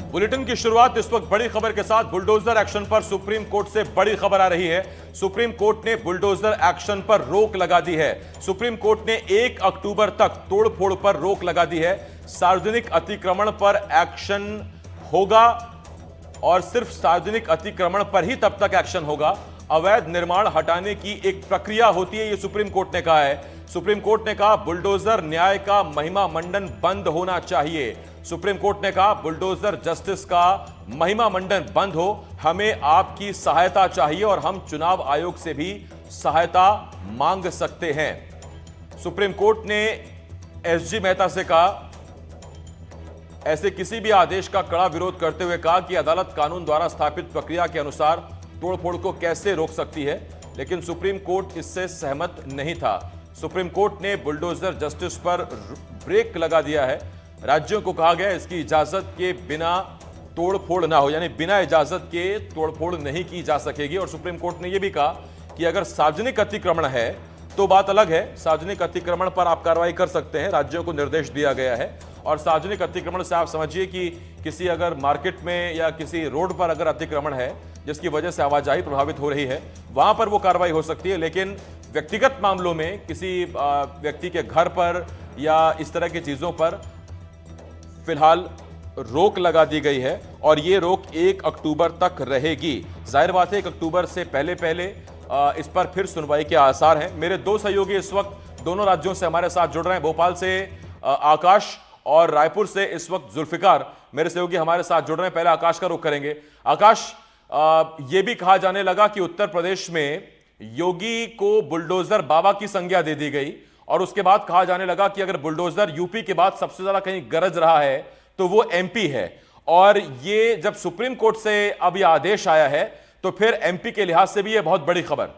Bulletin की शुरुआत इस वक्त बड़ी खबर के साथ बुलडोजर एक्शन पर सुप्रीम कोर्ट से बड़ी खबर आ रही है। सुप्रीम कोर्ट ने बुलडोजर एक्शन पर रोक लगा दी है। सुप्रीम कोर्ट ने 1 अक्टूबर तक तोड़फोड़ पर रोक लगा दी है। सार्वजनिक अतिक्रमण पर एक्शन होगा और सिर्फ सार्वजनिक अतिक्रमण पर ही तब तक एक्शन होगा। अवैध निर्माण हटाने की एक प्रक्रिया होती है, यह सुप्रीम कोर्ट ने कहा है। सुप्रीम कोर्ट ने कहा बुलडोजर न्याय का महिमा मंडन बंद होना चाहिए। सुप्रीम कोर्ट ने कहा बुलडोजर जस्टिस का महिमा मंडन बंद हो, हमें आपकी सहायता चाहिए और हम चुनाव आयोग से भी सहायता मांग सकते हैं। सुप्रीम कोर्ट ने एसजी मेहता से कहा, ऐसे किसी भी आदेश का कड़ा विरोध करते हुए कहा कि अदालत कानून द्वारा स्थापित प्रक्रिया के अनुसार तोड़फोड़ को कैसे रोक सकती है, लेकिन सुप्रीम कोर्ट इससे सहमत नहीं था। सुप्रीम कोर्ट ने बुलडोजर जस्टिस पर ब्रेक लगा दिया है। राज्यों को कहा गया इसकी इजाजत के बिना तोड़फोड़ ना हो, यानी बिना इजाजत के तोड़फोड़ नहीं की जा सकेगी। और सुप्रीम कोर्ट ने यह भी कहा कि अगर सार्वजनिक अतिक्रमण है तो बात अलग है, सार्वजनिक अतिक्रमण पर आप कार्रवाई कर सकते हैं, राज्यों को निर्देश दिया गया है। और सार्वजनिक अतिक्रमण से आप समझिए कि किसी अगर मार्केट में या किसी रोड पर अगर अतिक्रमण है जिसकी वजह से आवाजाही प्रभावित हो रही है, वहां पर वो कार्रवाई हो सकती है। लेकिन व्यक्तिगत मामलों में किसी व्यक्ति के घर पर या इस तरह की चीजों पर फिलहाल रोक लगा दी गई है और ये रोक 1 अक्टूबर तक रहेगी। जाहिर बात है 1 अक्टूबर से पहले पहले इस पर फिर सुनवाई के आसार हैं। मेरे दो सहयोगी इस वक्त दोनों राज्यों से हमारे साथ जुड़ रहे हैं। भोपाल से आकाश और रायपुर से इस वक्त जुल्फिकार मेरे सहयोगी हमारे साथ जुड़ रहे हैं। पहले आकाश का रुख करेंगे। आकाश, यह भी कहा जाने लगा कि उत्तर प्रदेश में योगी को बुलडोजर बाबा की संज्ञा दे दी गई और उसके बाद कहा जाने लगा कि अगर बुलडोजर यूपी के बाद सबसे ज्यादा कहीं गरज रहा है तो वो एमपी है। और ये जब सुप्रीम कोर्ट से अब यह आदेश आया है तो फिर एमपी के लिहाज से भी यह बहुत बड़ी खबर।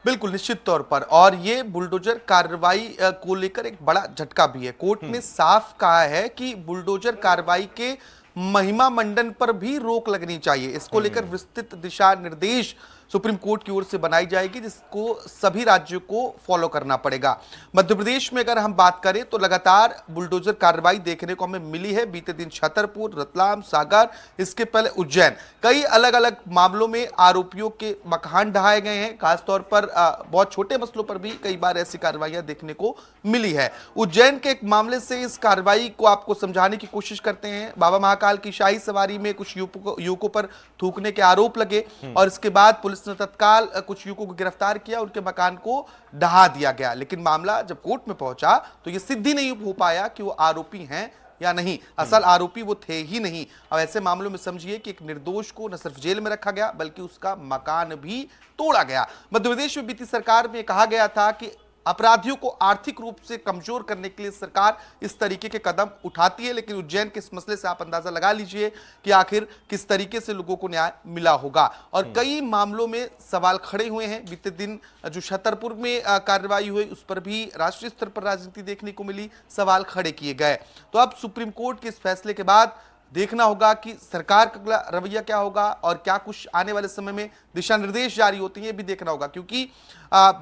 बिल्कुल निश्चित तौर पर, और ये बुलडोजर कार्रवाई को लेकर एक बड़ा झटका भी है। कोर्ट ने साफ कहा है कि बुलडोजर कार्रवाई के महिमा मंडन पर भी रोक लगनी चाहिए। इसको लेकर विस्तृत दिशा निर्देश सुप्रीम कोर्ट की ओर से बनाई जाएगी, जिसको सभी राज्यों को फॉलो करना पड़ेगा। मध्य प्रदेश में अगर हम बात करें तो लगातार बुलडोजर कार्रवाई देखने को हमें मिली है। बीते दिन छतरपुर, रतलाम, सागर, इसके पहले उज्जैन, कई अलग अलग मामलों में आरोपियों के मकान ढहाए गए हैं। खासतौर पर बहुत छोटे मसलों पर भी कई बार ऐसी कार्रवाइयां देखने को मिली है। उज्जैन के एक मामले से इस कार्रवाई को आपको समझाने की कोशिश करते हैं। बाबा महाकाल की शाही सवारी में कुछ युवकों पर थूकने के आरोप लगे और इसके बाद पुलिस ने तत्काल कुछ युवकों को गिरफ्तार किया, उनके मकान को ढहा दिया गया। लेकिन मामला जब कोर्ट में पहुंचा तो यह सिद्ध ही नहीं हो पाया कि वो आरोपी हैं या नहीं। असल आरोपी वो थे ही नहीं। अब ऐसे मामलों में समझिए कि एक निर्दोष को न सिर्फ जेल में रखा गया बल्कि उसका मकान भी तोड़ा गया। मध्य प्रदेश में बीती सरकार में कहा गया था कि अपराधियों को आर्थिक रूप से कमजोर करने के लिए सरकार इस तरीके के कदम उठाती है। लेकिन उज्जैन के इस मसले से आप अंदाजा लगा लीजिए कि आखिर किस तरीके से लोगों को न्याय मिला होगा। और कई मामलों में सवाल खड़े हुए हैं। बीते दिन जो छतरपुर में कार्रवाई हुई उस पर भी राष्ट्रीय स्तर पर राजनीति देखने को मिली, सवाल खड़े किए गए। तो अब सुप्रीम कोर्ट के इस फैसले के बाद देखना होगा कि सरकार का अगला रवैया क्या होगा और क्या कुछ आने वाले समय में दिशा निर्देश जारी होते हैं, ये भी देखना होगा। क्योंकि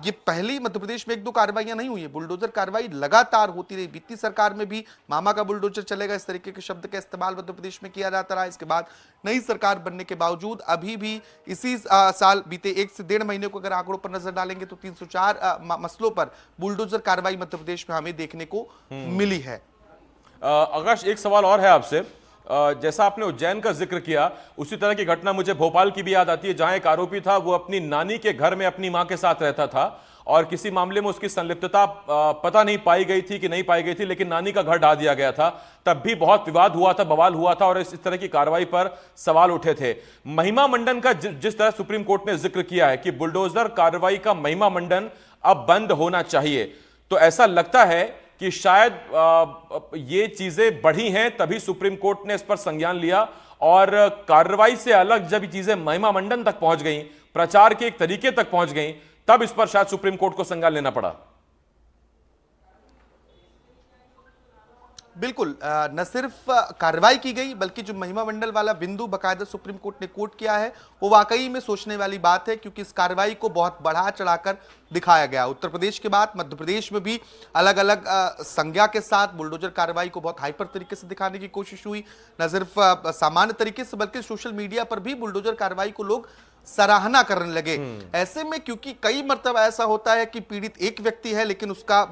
ये पहली मध्य प्रदेश में 1-2 कार्रवाइयां नहीं हुई है, बुलडोजर कार्रवाई लगातार होती रही। बीती सरकार में भी मामा का बुलडोजर चलेगा, इस तरीके के शब्द का इस्तेमाल मध्य प्रदेश में किया जाता रहा। इसके बाद नई सरकार बनने के बावजूद अभी भी इसी साल बीते 1 से 1.5 महीने को अगर आंकड़ों पर नजर डालेंगे तो 304 मसलों पर बुलडोजर कार्रवाई मध्य प्रदेश में हमें देखने को मिली है। आकाश, एक सवाल और है आपसे। जैसा आपने उज्जैन का जिक्र किया उसी तरह की घटना मुझे भोपाल की भी याद आती है, जहां एक आरोपी था वो अपनी नानी के घर में अपनी मां के साथ रहता था और किसी मामले में उसकी संलिप्तता पता नहीं पाई गई थी कि नहीं पाई गई थी, लेकिन नानी का घर ढा दिया गया था। तब भी बहुत विवाद हुआ था, बवाल हुआ था और इस तरह की कार्रवाई पर सवाल उठे थे। महिमा मंडन का जिस तरह सुप्रीम कोर्ट ने जिक्र किया है कि बुलडोजर कार्रवाई का महिमा मंडन अब बंद होना चाहिए, तो ऐसा लगता है कि शायद ये चीजें बढ़ी हैं, तभी सुप्रीम कोर्ट ने इस पर संज्ञान लिया और कार्रवाई से अलग जब ये चीजें महिमा मंडन तक पहुंच गई, प्रचार के एक तरीके तक पहुंच गई, तब इस पर शायद सुप्रीम कोर्ट को संज्ञान लेना पड़ा। बिल्कुल न सिर्फ कार्रवाई की गई बल्कि जो महिमा मंडल वाला बिंदु बकायदा सुप्रीम कोर्ट ने कोट किया है वो वाकई में सोचने वाली बात है, क्योंकि इस कार्रवाई को बहुत बढ़ा चढ़ाकर दिखाया गया। उत्तर प्रदेश के बाद मध्य प्रदेश में भी अलग अलग संज्ञा के साथ बुलडोजर कार्रवाई को बहुत हाइपर तरीके से दिखाने की कोशिश हुई। न सिर्फ सामान्य तरीके से बल्कि सोशल मीडिया पर भी बुलडोजर कार्रवाई को लोग सराहना करने लगे। ऐसे में क्योंकि कई मर्तबा ऐसा होता है कि पीड़ित एक व्यक्ति है लेकिन उसका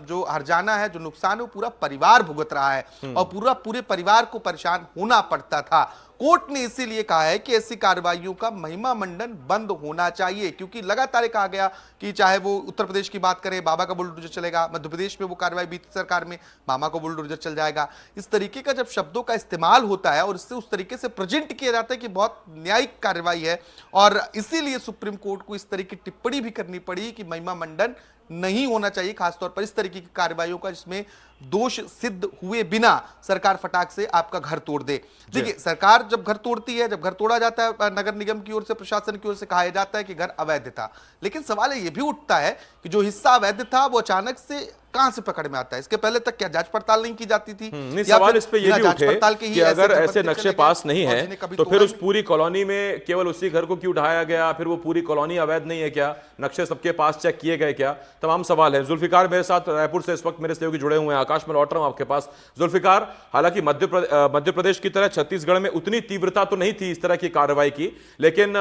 जो हर्जाना है, जो नुकसान है, वो पूरा परिवार भुगत रहा है और पूरे परिवार को परेशान होना पड़ता था। कोर्ट ने इसीलिए कहा है कि ऐसी कार्रवाइयों का महिमा मंडन बंद होना चाहिए, क्योंकि लगातार कहा गया कि चाहे वो उत्तर प्रदेश की बात करें, बाबा का बुलडोजर चलेगा, मध्य प्रदेश में वो कार्रवाई बीती सरकार में मामा को बुलडोजर चल जाएगा। इस तरीके का जब शब्दों का इस्तेमाल होता है और इससे उस तरीके से प्रेजेंट किया जाता है कि बहुत न्यायिक कार्रवाई है, और इसीलिए सुप्रीम कोर्ट को इस तरह की टिप्पणी भी करनी पड़ी कि महिमा मंडन नहीं होना चाहिए, खासतौर पर इस तरीके की कार्रवाइयों का जिसमें दोष सिद्ध हुए बिना सरकार फटाक से आपका घर तोड़ दे। देखिए, सरकार जब घर तोड़ती है, जब घर तोड़ा जाता है, नगर निगम की ओर से, प्रशासन की ओर से कहा जाता है कि घर अवैध था, लेकिन सवाल ये भी उठता है कि जो हिस्सा अवैध था वो अचानक से कहां से पकड़ में आता है? इसके पहले तक क्या जांच पड़ताल नहीं की जाती थी? नहीं, सवाल इस पे ये भी उठे कि अगर ऐसे नक्शे पास नहीं है तो फिर उस पूरी कॉलोनी में केवल उसी घर को क्यों ढाया गया? फिर वो पूरी कॉलोनी अवैध नहीं है क्या? नक्शे सबके पास चेक किए गए क्या? तमाम सवाल है। जुल्फिकार मेरे साथ रायपुर से इस वक्त मेरे सहयोगी जुड़े हुए हैं। आकाश, में लौट रहा हूं आपके पास। जुल्फिकार, हालांकि मध्य प्रदेश की तरह छत्तीसगढ़ में उतनी तीव्रता तो नहीं थी इस तरह की कार्रवाई की, लेकिन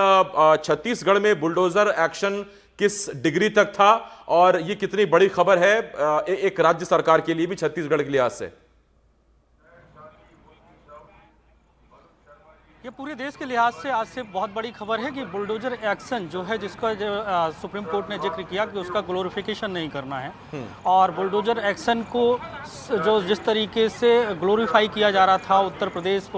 छत्तीसगढ़ में बुलडोजर एक्शन किस डिग्री तक था और ये कितनी बड़ी खबर है एक राज्य सरकार के लिए भी, छत्तीसगढ़ के लिहाज से? ये पूरे देश के लिहाज से आज से बहुत बड़ी खबर है कि बुलडोजर एक्शन जो है, जिसका सुप्रीम कोर्ट ने जिक्र किया कि उसका ग्लोरिफिकेशन नहीं करना है, और बुलडोजर एक्शन को जो जिस तरीके से ग्लोरीफाई किया जा रहा था उत्तर प्रदेश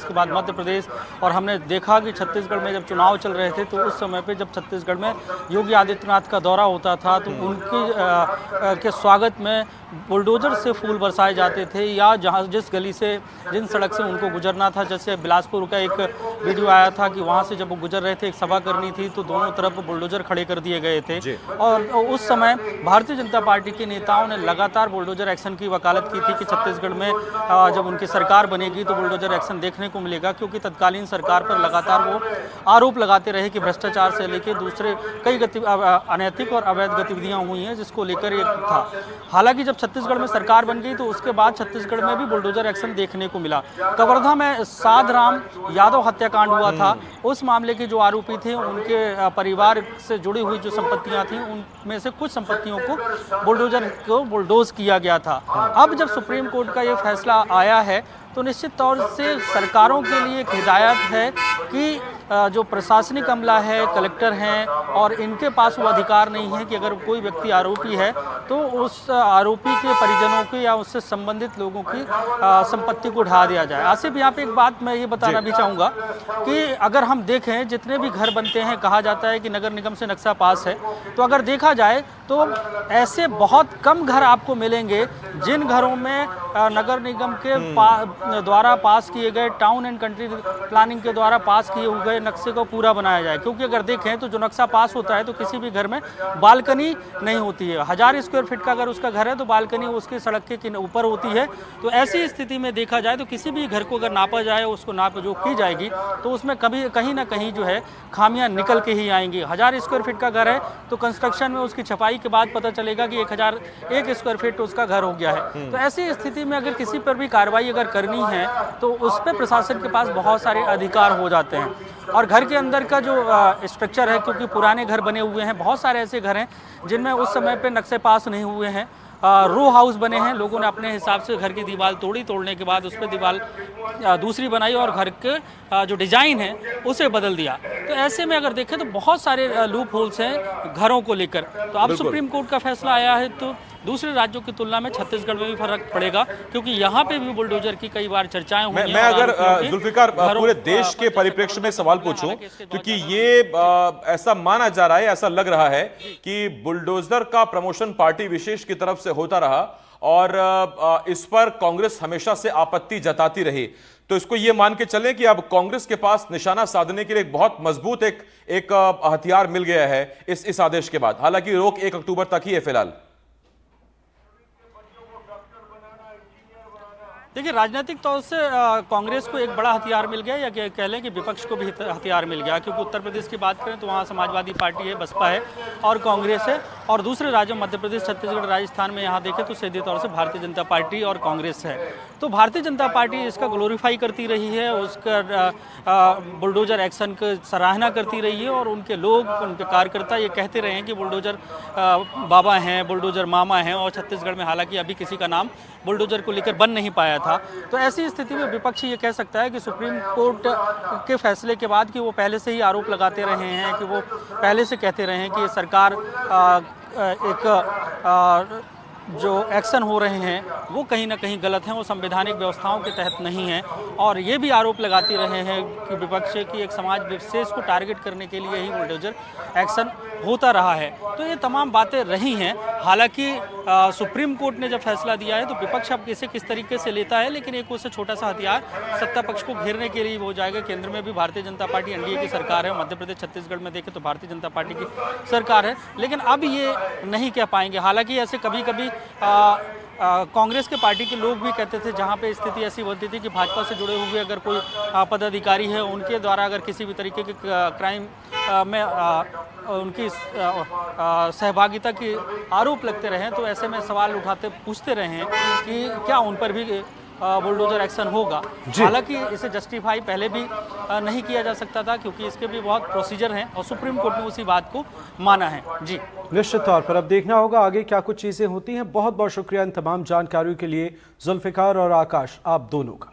के बाद मध्य प्रदेश, और हमने देखा कि छत्तीसगढ़ में जब चुनाव चल रहे थे तो उस समय पे जब छत्तीसगढ़ में योगी आदित्यनाथ का दौरा होता था तो उनके के स्वागत में बुलडोजर से फूल बरसाए जाते थे, या जहाँ जिस गली से, जिन सड़क से उनको गुजरना था, जैसे बिलासपुर का एक वीडियो आया था कि वहाँ से जब वो गुजर रहे थे, एक सभा करनी थी तो दोनों तरफ बुलडोजर खड़े कर दिए गए थे। और उस समय भारतीय जनता पार्टी के नेताओं ने लगातार बुलडोजर एक्शन की वकालत की थी कि छत्तीसगढ़ में जब उनकी सरकार बनेगी तो बुलडोजर एक्शन देखने को मिलेगा, क्योंकि तत्कालीन सरकार पर लगातार वो आरोप लगाते रहे कि भ्रष्टाचार से लेकर दूसरे कई अनैतिक और अवैध गतिविधियां हुई हैं, जिसको लेकर एक था। हालांकि जब छत्तीसगढ़ में सरकार बन गई तो उसके बाद छत्तीसगढ़ में भी बुलडोजर एक्शन देखने को मिला। कवर्धा में साधराम यादव हत्याकांड हुआ था, उस मामले के जो आरोपी थे उनके परिवार से जुड़ी हुई जो संपत्तियां थी उनमें से कुछ संपत्तियों को बुलडोजर को बुलडोज किया गया था। अब जब सुप्रीम कोर्ट का ये फैसला आया है तो निश्चित तौर से सरकारों के लिए एक हिदायत है कि जो प्रशासनिक अमला है, कलेक्टर हैं, और इनके पास वो अधिकार नहीं है कि अगर कोई व्यक्ति आरोपी है तो उस आरोपी के परिजनों की या उससे संबंधित लोगों की संपत्ति को ढा दिया जाए। आसिफ, यहाँ पे एक बात मैं ये बताना भी चाहूँगा कि अगर हम देखें जितने भी घर बनते हैं, कहा जाता है कि नगर निगम से नक्शा पास है, तो अगर देखा जाए तो ऐसे बहुत कम घर आपको मिलेंगे जिन घरों में नगर निगम के द्वारा पास किए गए, टाउन एंड कंट्री प्लानिंग के द्वारा पास किए हुए नक्शे को पूरा बनाया जाए। क्योंकि अगर देखें तो जो नक्शा पास होता है तो किसी भी घर में बालकनी नहीं होती है। 1000 स्क्वायर फीट का अगर उसका घर है तो बालकनी उसकी सड़क के ऊपर होती है। तो ऐसी स्थिति में देखा जाए तो किसी भी घर को अगर नापा जाए, उसको नाप जो की जाएगी तो उसमें कहीं ना कहीं जो है खामियां निकल के ही आएंगी। 1000 स्क्वायर फीट का घर है तो कंस्ट्रक्शन में उसकी छपाई के बाद पता चलेगा कि 1001 स्क्वायर फीट उसका घर हो गया है। तो ऐसी स्थिति में अगर किसी पर भी कार्रवाई अगर करनी है तो उस पर प्रशासन के पास बहुत सारे अधिकार हो जाते हैं। और घर के अंदर का जो स्ट्रक्चर है, क्योंकि पुराने घर बने हुए हैं, बहुत सारे ऐसे घर हैं जिनमें उस समय पे नक्शे पास नहीं हुए हैं, रो हाउस बने हैं, लोगों ने अपने हिसाब से घर की दीवार तोड़ी, तोड़ने के बाद उस पर दीवार दूसरी बनाई और घर के जो डिज़ाइन है उसे बदल दिया। तो ऐसे में अगर देखें तो बहुत सारे लूप होल्स हैं घरों को लेकर। तो अब सुप्रीम कोर्ट का फैसला आया है तो दूसरे राज्यों की तुलना में छत्तीसगढ़ में भी फर्क पड़ेगा, क्योंकि यहाँ पे भी बुलडोजर की कई बार चर्चाएं हुई हैं। मैं अगर जुल्फिकार पूरे देश के परिप्रेक्ष्य में सवाल पूछूं, क्योंकि ये ऐसा माना जा रहा है, ऐसा लग रहा है कि बुलडोजर का प्रमोशन पार्टी विशेष की तरफ से होता रहा और इस पर कांग्रेस हमेशा से आपत्ति जताती रही। तो इसको ये मान के चलें कि अब कांग्रेस के पास निशाना साधने के लिए एक बहुत मजबूत एक हथियार मिल गया है इस आदेश के बाद। हालांकि रोक 1 अक्टूबर तक ही है फिलहाल। देखिए, राजनीतिक तौर से कांग्रेस को एक बड़ा हथियार मिल गया, या कह लें कि विपक्ष को भी हथियार मिल गया, क्योंकि उत्तर प्रदेश की बात करें तो वहाँ समाजवादी पार्टी है, बसपा है और कांग्रेस है, और दूसरे राज्यों मध्य प्रदेश, छत्तीसगढ़, राजस्थान में यहाँ देखें तो सीधे तौर से भारतीय जनता पार्टी और कांग्रेस है। तो भारतीय जनता पार्टी इसका ग्लोरीफाई करती रही है, उसका बुलडोजर एक्शन की सराहना करती रही है, और उनके लोग, उनके कार्यकर्ता ये कहते रहे हैं कि बुलडोजर बाबा हैं, बुलडोजर मामा हैं, और छत्तीसगढ़ में हालांकि अभी किसी का नाम बुलडोजर को लेकर बन नहीं पाया था। तो ऐसी स्थिति में विपक्ष ये कह सकता है कि सुप्रीम कोर्ट के फैसले के बाद कि वो पहले से ही आरोप लगाते रहे हैं, कि वो पहले से कहते रहे हैं कि सरकार जो एक्शन हो रहे हैं वो कहीं ना कहीं गलत हैं, वो संवैधानिक व्यवस्थाओं के तहत नहीं हैं, और ये भी आरोप लगाते रहे हैं कि विपक्ष की एक समाज विशेष को टारगेट करने के लिए ही बुलडोजर एक्शन होता रहा है। तो ये तमाम बातें रही हैं। हालांकि सुप्रीम कोर्ट ने जब फैसला दिया है तो विपक्ष अब इसे किस तरीके से लेता है, लेकिन एक उससे छोटा सा हथियार सत्ता पक्ष को घेरने के लिए हो जाएगा। केंद्र में भी भारतीय जनता पार्टी एनडीए की सरकार है, मध्य प्रदेश, छत्तीसगढ़ में देखें तो भारतीय जनता पार्टी की सरकार है, लेकिन अब ये नहीं कह पाएंगे। हालांकि ऐसे कभी कभी कांग्रेस के पार्टी के लोग भी कहते थे, जहां पे स्थिति ऐसी बनती थी कि भाजपा से जुड़े हुए अगर कोई पदाधिकारी है, उनके द्वारा अगर किसी भी तरीके के क्राइम में उनकी सहभागिता के आरोप लगते रहे, तो ऐसे में सवाल उठाते पूछते रहे हैं कि क्या उन पर भी बुलडोजर एक्शन होगा। हालांकि इसे जस्टिफाई पहले भी नहीं किया जा सकता था, क्योंकि इसके भी बहुत प्रोसीजर हैं, और सुप्रीम कोर्ट ने उसी बात को माना है। जी, निश्चित तौर पर अब देखना होगा आगे क्या कुछ चीजें होती हैं। बहुत बहुत शुक्रिया इन तमाम जानकारियों के लिए जुल्फिकार और आकाश, आप दोनों का।